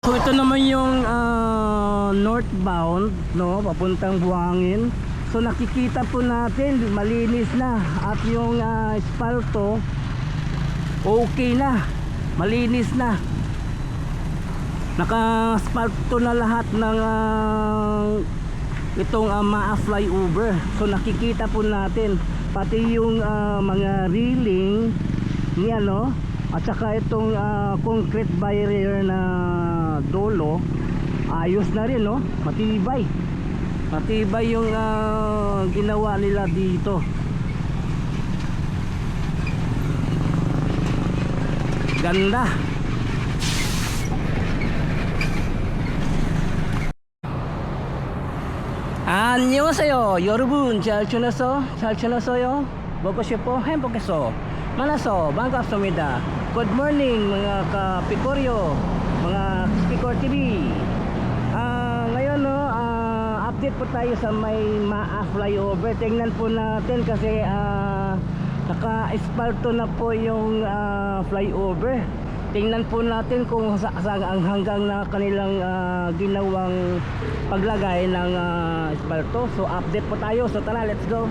So ito naman yung northbound, no, papuntang Buhangin. So nakikita po natin malinis na at yung espalto okay na, malinis na. Naka-espalto na lahat ng itong MAA flyover. So nakikita po natin pati yung mga railing niya, no, at saka itong concrete barrier na dolo, ayos na rin, no, matibay yung ginawa nila dito. Ganda. 안녕하세요 여러분, 잘 지냈어요? 먹고 싶어 행복해서 만나서 반갑습니다. Good morning mga ka-Picoryo, mga Picor TV. Ngayon, no, update po tayo sa may MAA flyover. Tingnan po natin kasi naka-espalto na po yung flyover. Tingnan po natin kung hanggang na kanilang ginawang paglagay ng espalto. So update po tayo. So tara, let's go.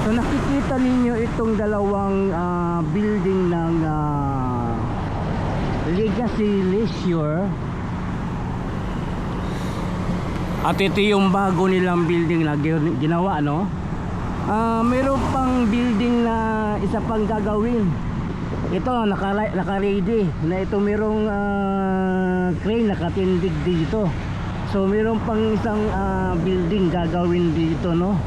So nakikita ninyo itong dalawang building ng Legacy Leisure. At ito yung bago nilang building na ginawa, no? Mayroon pang building na isa pang gagawin. Ito naka-ready na ito, mayroong crane nakatindig dito. So mayroon pang isang building gagawin dito, no?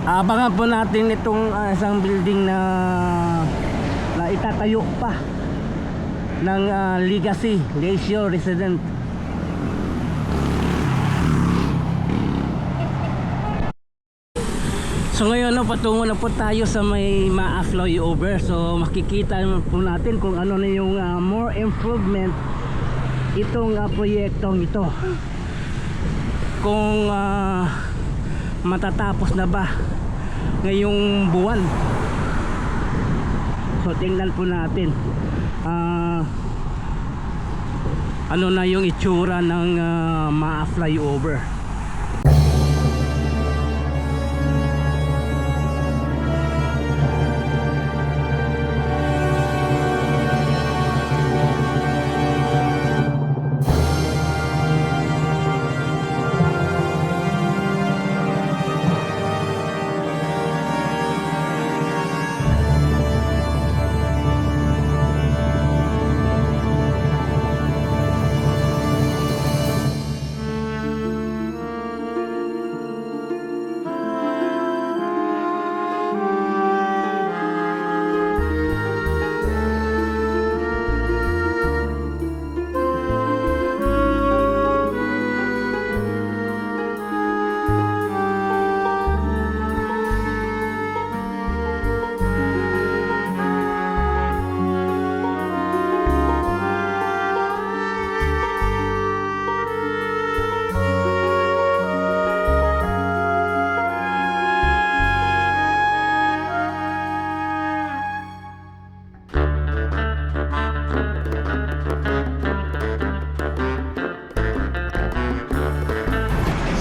Abangan po natin itong isang building na itatayo pa ng Legacy Leisure Residence. So ngayon, no, patungo na po tayo sa may MAA flyover. So makikita po natin kung ano na yung more improvement itong proyektong ito, kung matatapos na ba ngayong buwan. So tingnan po natin ano na yung itsura ng MAA flyover.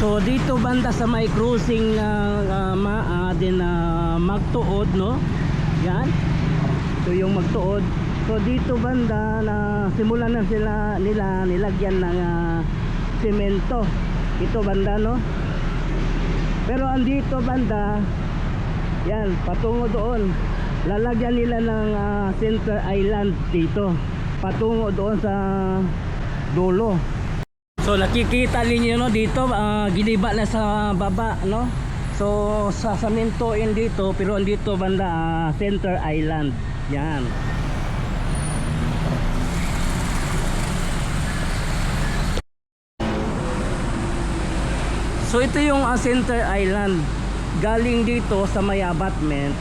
So dito banda sa may crossing MAA din magtuod, no? Yan. So yung magtuod. So dito banda na simulan na nila nilagyan ng semento. Ito banda, no? Pero andito banda, yan, patungo doon, lalagyan nila ng center island dito, patungo doon sa dulo. So nakikita ninyo, no, dito giniba na sa baba, no? So sa samintoin dito, pero andito banda center island. Yan. So ito yung center island. Galing dito sa may abutment.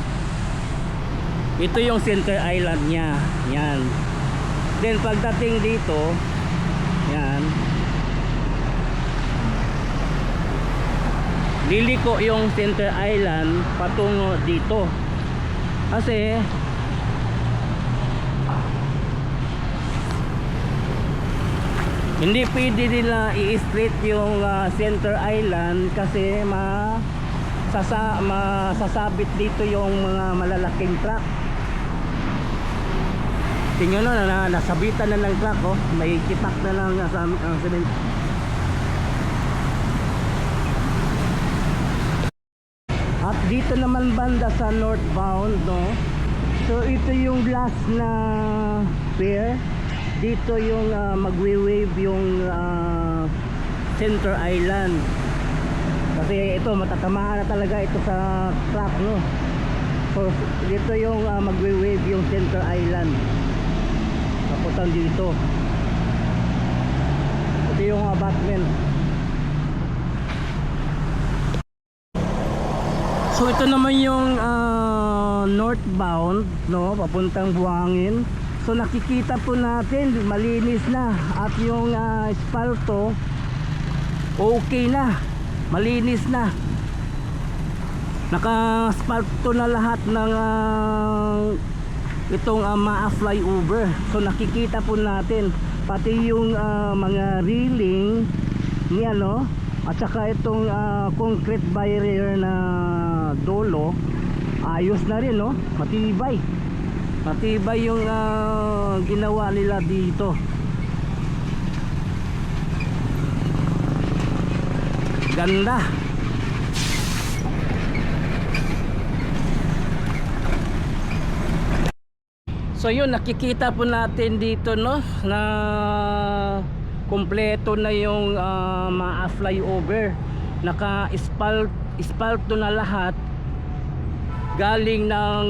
Ito yung center island niya. Yan. Then pagdating dito, yan, liliko yung Center Island patungo dito. Kasi hindi pwede nila i-straight yung Center Island kasi masasabit dito yung mga malalaking truck. Tingnan nyo na nasabitan na ng truck, oh. May kitak na lang sa cement. At dito naman banda sa northbound, no? So ito yung last na pier. Dito yung magwe-wave yung Center Island. Kasi ito matatamaan na talaga ito sa truck, no? So dito yung magwe-wave yung Center Island. Papuntang dito. Ito yung abutment. So ito naman yung northbound, no, papuntang Buhangin. So nakikita po natin malinis na at yung espalto okay na, malinis na, naka-espalto na lahat ng itong MAA flyover. So nakikita po natin pati yung mga railing ni ano, at saka itong concrete barrier na dolo ayos na rin, no? Matibay yung ginawa nila dito. Ganda. So yun, nakikita po natin dito, no, na kumpleto na yung MAA flyover. Naka-espalto na lahat galing ng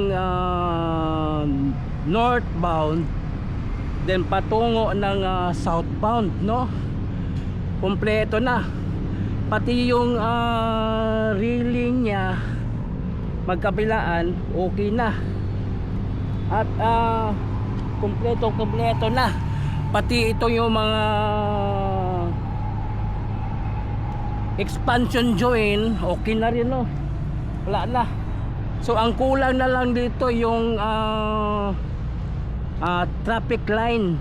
northbound then patungo ng southbound, no? Kumpleto na. Pati yung railing niya magkabilaan okay na. At kumpleto na. Pati ito yung mga expansion joint okay na rin, no? Wala na. So ang kulang na lang dito yung traffic line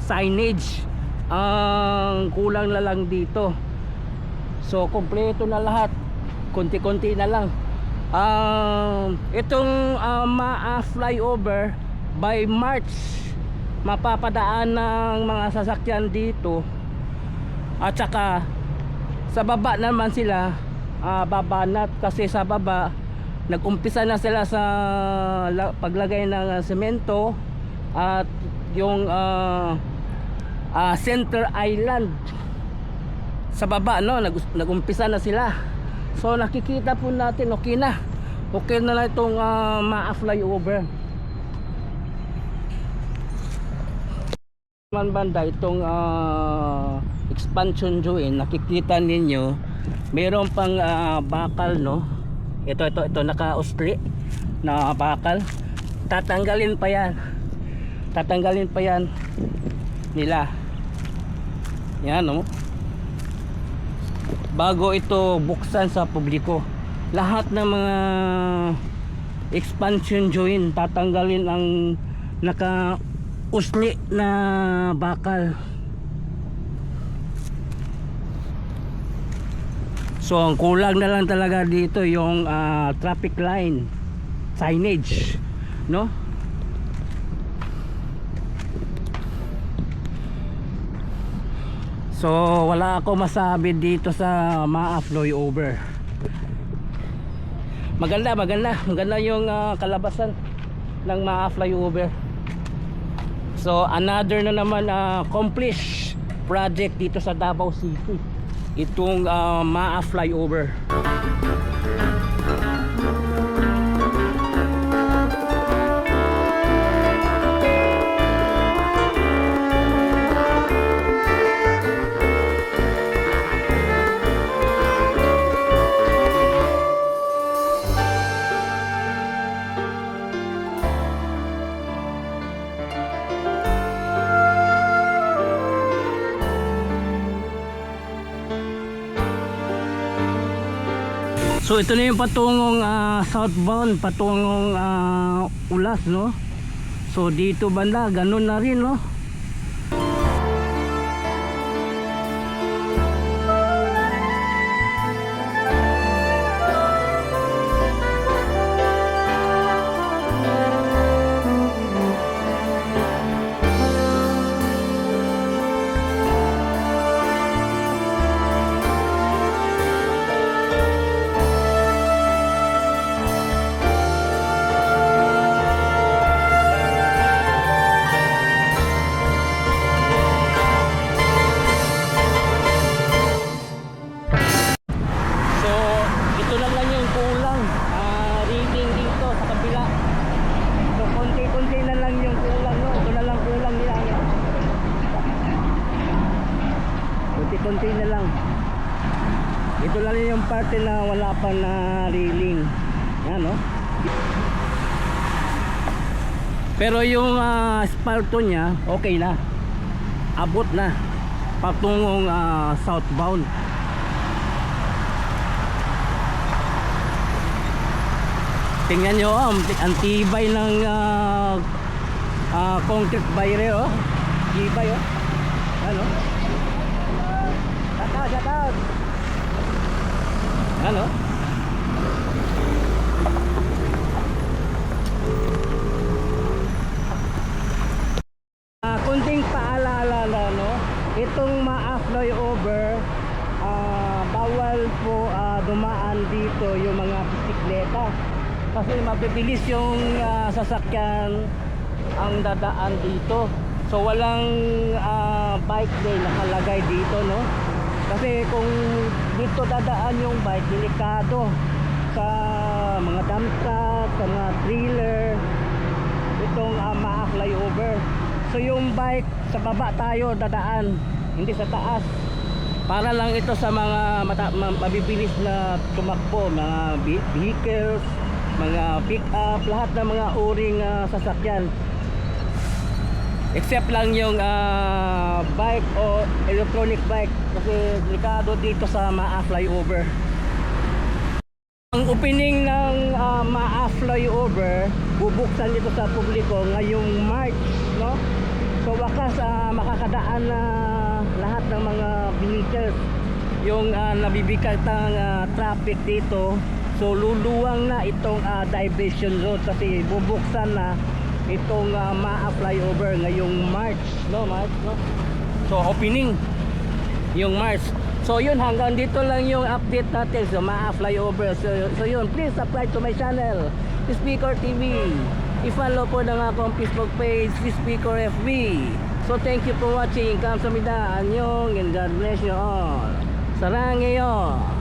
signage. Ang kulang na lang dito. So kompleto na lahat. Konti-konti na lang. Itong MAA flyover by March mapapadaan ng mga sasakyan dito. At saka sa baba naman sila babanat kasi sa baba nag-umpisa na sila sa paglagay ng semento at yung Center Island sa baba, no, nag-umpisa na sila. So nakikita po natin okay na lang itong MAA flyover. Man banda itong expansion joint, nakikita ninyo meron pang bakal, no. Ito naka-usli na bakal. Tatanggalin pa yan nila. Yan, no. Bago ito buksan sa publiko, lahat ng mga expansion joint tatanggalin ang naka-usli na bakal. So ang kulang na lang talaga dito yung traffic line signage, no? So wala ako masabi dito sa MAA flyover. Maganda yung kalabasan ng MAA flyover. So another na naman accomplished project dito sa Davao City, itong MAA flyover. So ito na yung patungong southbound, patungong Ulas, no? So dito banda, ganun na rin, no? Konti na lang. Ito lang yung parte na wala pa na railing. Yan, no? Pero yung asfalto niya okay na, abot na patungong southbound. Tingnan nyo, ang tibay ng concrete barrier, oh. Tibay, oh. Ano? Shout out. Ano? Kunting paalala na, no? Itong ma-flyover, bawal po dumaan dito yung mga bisikleta kasi mabibilis yung sasakyan ang dadaan dito. So walang bike lane nakalagay dito, no? Kasi kung dito dadaan yung bike, delikado sa mga dump truck, sa mga trailer, itong ma-flyover. So yung bike, sa baba tayo dadaan, hindi sa taas. Para lang ito sa mga mabibilis na tumakbo, mga vehicles, mga pick-up, lahat ng mga uring sasakyan. Except lang yung bike o electronic bike kasi delikado dito sa ma-flyover. Ang opening ng ma-flyover bubuksan dito sa publiko ngayong March, no? So wakas makakadaan na lahat ng mga vehicles yung nabibigatan traffic dito. So luluwang na itong diversion road kasi bubuksan na itong ma-flyover ngayong March, no? March, no? So opening yung March. So yun, hanggang dito lang yung update natin sa ma-flyover. So yun, please subscribe to my channel, Speaker TV. I-follow po na akong Facebook page, Speaker FB. So thank you for watching. Kamsahamnida, anyong, and God bless you all. Sarang ngayon.